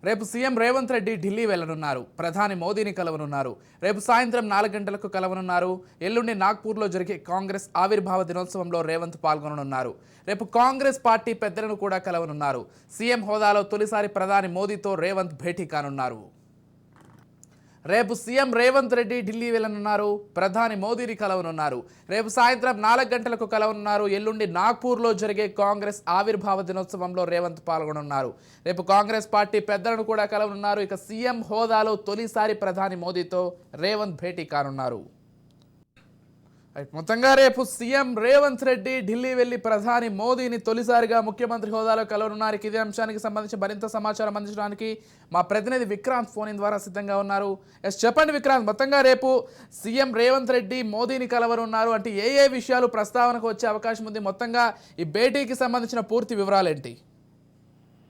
రేపు సీఎం రేవంత్ రెడ్డి ఢిల్లీ వెళ్లనున్నారు. ప్రధాని మోదీని కలవనున్నారు. రేపు సాయంత్రం 4 గంటలకు కలవనున్నారు. ఎల్లుండి నాగ్పూర్లో జరిగే కాంగ్రెస్ ఆవిర్భావ దినోత్సవంలో రేవంత్ పాల్గొననున్నారు. రేపు కాంగ్రెస్ పార్టీ పెద్దలను కూడా కలవనున్నారు. సీఎం హోదాలో తొలిసారి ప్రధాని మోదీతో రేవంత్ భేటీ కానున్నారు. రేపు సీఎం రేవంత్ రెడ్డి ఢిల్లీ వెళ్లనున్నారు. ప్రధాని మోదీని కలవనున్నారు. రేపు సాయంత్రం 4 గంటలకు కలవనున్నారు. ఎల్లుండి నాగ్పూర్లో జరిగే కాంగ్రెస్ ఆవిర్భావ దినోత్సవంలో రేవంత్ పాల్గొనున్నారు. రేపు కాంగ్రెస్ పార్టీ పెద్దలను కూడా కలవనున్నారు. ఇక సీఎం హోదాలో తొలిసారి ప్రధాని మోదీతో రేవంత్ భేటీ కానున్నారు. మొత్తంగా రేపు సీఎం రేవంత్ రెడ్డి ఢిల్లీ వెళ్లి ప్రధాని మోదీని తొలిసారిగా ముఖ్యమంత్రి హోదాలో కలవనున్నారు. ఇదే అంశానికి సంబంధించి మరింత సమాచారం అందించడానికి మా ప్రతినిధి విక్రాంత్ ఫోన్ ఇన్ ద్వారా సిద్ధంగా ఉన్నారు. చెప్పండి విక్రాంత్, మొత్తంగా రేపు సీఎం రేవంత్ రెడ్డి మోదీని కలవనున్నారు అంటే ఏ విషయాలు ప్రస్తావనకు వచ్చే అవకాశం ఉంది? మొత్తంగా ఈ భేటీకి సంబంధించిన పూర్తి వివరాలు ఏంటి?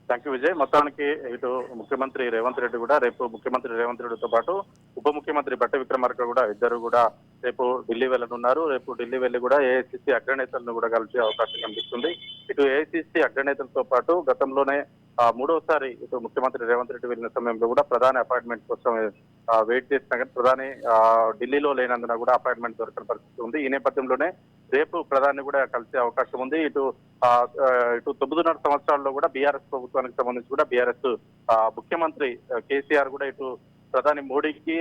Thank you Vijay. మొత్తానికి ఇటు ముఖ్యమంత్రి రేవంత్ రెడ్డి కూడా రేపు ముఖ్యమంత్రి రేవంత్ రెడ్డితో పాటు ఉప ముఖ్యమంత్రి బట్టి విక్రమార్క కూడా ఇద్దరు కూడా రేపు ఢిల్లీ వెళ్ళనున్నారు. రేపు ఢిల్లీ వెళ్లి కూడా ఏఐసిసి అగ్రనేతలను కూడా కలిసే అవకాశం కనిపిస్తుంది. ఇటు ఏఐసిసి అగ్రనేతలతో పాటు గతంలోనే మూడోసారి ఇటు ముఖ్యమంత్రి రేవంత్ రెడ్డి వెళ్ళిన సమయంలో కూడా ప్రధాని అపాయింట్మెంట్ కోసం వెయిట్ చేసినా కానీ ప్రధాని ఢిల్లీలో లేనందున కూడా అపాయింట్మెంట్ దొరకని పరిస్థితి ఉంది. ఈ నేపథ్యంలోనే రేపు ప్రధాని కూడా కలిసే అవకాశం ఉంది. ఇటు 9.5 సంవత్సరాల్లో కూడా బీఆర్ఎస్ ప్రభుత్వానికి సంబంధించి కూడా బీఆర్ఎస్ ముఖ్యమంత్రి కేసీఆర్ కూడా ఇటు ప్రధాని మోడీకి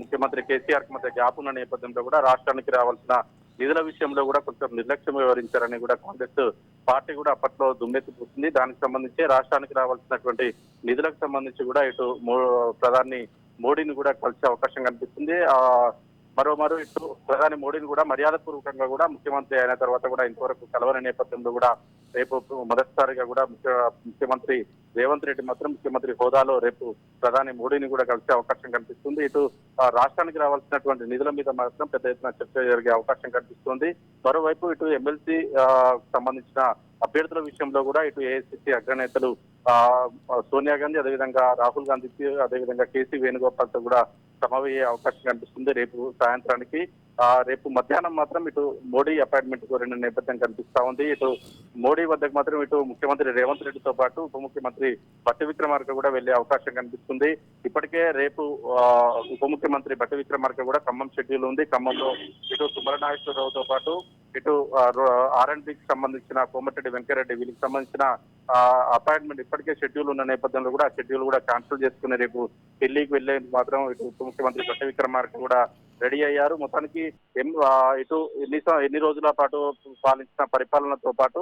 ముఖ్యమంత్రి కేసీఆర్ కి మధ్య గ్యాప్ ఉన్న నేపథ్యంలో కూడా రాష్ట్రానికి రావాల్సిన నిధుల విషయంలో కూడా కొంచెం నిర్లక్ష్యం వ్యవహరించారని కూడా కాంగ్రెస్ పార్టీ కూడా అప్పట్లో దుమ్మెత్తిపోతుంది. దానికి సంబంధించి రాష్ట్రానికి రావాల్సినటువంటి నిధులకు సంబంధించి కూడా ఇటు ప్రధాని మోడీని కూడా కలిసే అవకాశం కనిపిస్తుంది. మరో ఇటు ప్రధాని మోడీని కూడా మర్యాదపూర్వకంగా కూడా ముఖ్యమంత్రి అయిన తర్వాత కూడా ఇంతవరకు కలవని నేపథ్యంలో కూడా రేపు మొదటిసారిగా కూడా ముఖ్యమంత్రి రేవంత్ రెడ్డి మాత్రం ముఖ్యమంత్రి హోదాలో రేపు ప్రధాని మోడీని కూడా కలిసే అవకాశం కనిపిస్తుంది. ఇటు రాష్ట్రానికి రావాల్సినటువంటి నిధుల మీద మాత్రం పెద్ద ఎత్తున చర్చ జరిగే అవకాశం కనిపిస్తుంది. మరోవైపు ఇటు ఎమ్మెల్సీ సంబంధించిన అభ్యర్థుల విషయంలో కూడా ఇటు ఏఐసిసి అగ్రనేతలు సోనియా గాంధీ, అదేవిధంగా రాహుల్ గాంధీకి, అదేవిధంగా కేసీ వేణుగోపాల్ తో కూడా సమావేశ అవకాశం కనిపిస్తుంది రేపు సాయంత్రానికి. రేపు మధ్యాహ్నం మాత్రం ఇటు మోడీ అపాయింట్మెంట్ కోరిన నేపథ్యం కనిపిస్తా ఉంది. ఇటు మోడీ వద్దకు మాత్రం ఇటు ముఖ్యమంత్రి రేవంత్ రెడ్డితో పాటు ఉప ముఖ్యమంత్రి బట్టి విక్రమార్క కూడా వెళ్లే అవకాశం కనిపిస్తుంది. ఇప్పటికే రేపు ఉప ముఖ్యమంత్రి బట్టి విక్రమార్క కూడా ఖమ్మం షెడ్యూల్ ఉంది. ఖమ్మంలో ఇటు సుబ్రహ్మణ్యేశ్వరరావుతో పాటు ఇటు ఆర్ఎండ్బికి సంబంధించిన కోమటిరెడ్డి వెంకరెడ్డి వీళ్ళకి సంబంధించిన అపాయింట్మెంట్ ఇప్పటికే షెడ్యూల్ ఉన్న నేపథ్యంలో కూడా ఆ షెడ్యూల్ కూడా క్యాన్సిల్ చేసుకుని రేపు ఢిల్లీకి వెళ్లేందుకు మాత్రం ఇటు ఉప ముఖ్యమంత్రి బట్టి విక్రమార్క కూడా రెడీ అయ్యారు. మొత్తానికి ఇటు ఎన్ని రోజుల పాటు పాలించిన పరిపాలనతో పాటు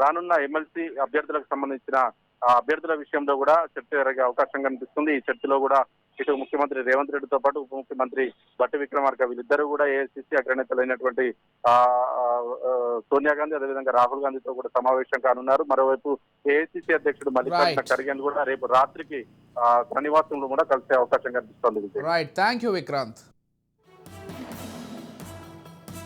రానున్న ఎమ్మెల్సీ అభ్యర్థులకు సంబంధించిన అభ్యర్థుల విషయంలో కూడా చర్చ జరిగే అవకాశం కనిపిస్తుంది. ఈ చర్చలో కూడా ఇటు ముఖ్యమంత్రి రేవంత్ రెడ్డితో పాటు ఉప ముఖ్యమంత్రి బట్టి విక్రమార్క వీళ్ళిద్దరూ కూడా ఏఐసిసి అగ్రనేతలైనటువంటి సోనియా గాంధీ, అదేవిధంగా రాహుల్ గాంధీతో కూడా సమావేశం కానున్నారు. మరోవైపు ఏఐసిసి అధ్యక్షుడు మల్లికార్జున ఖర్గే కూడా రేపు రాత్రికి తన నివాసంలో కూడా కలిసే అవకాశం కనిపిస్తుంది. Right, thank you Vikrant.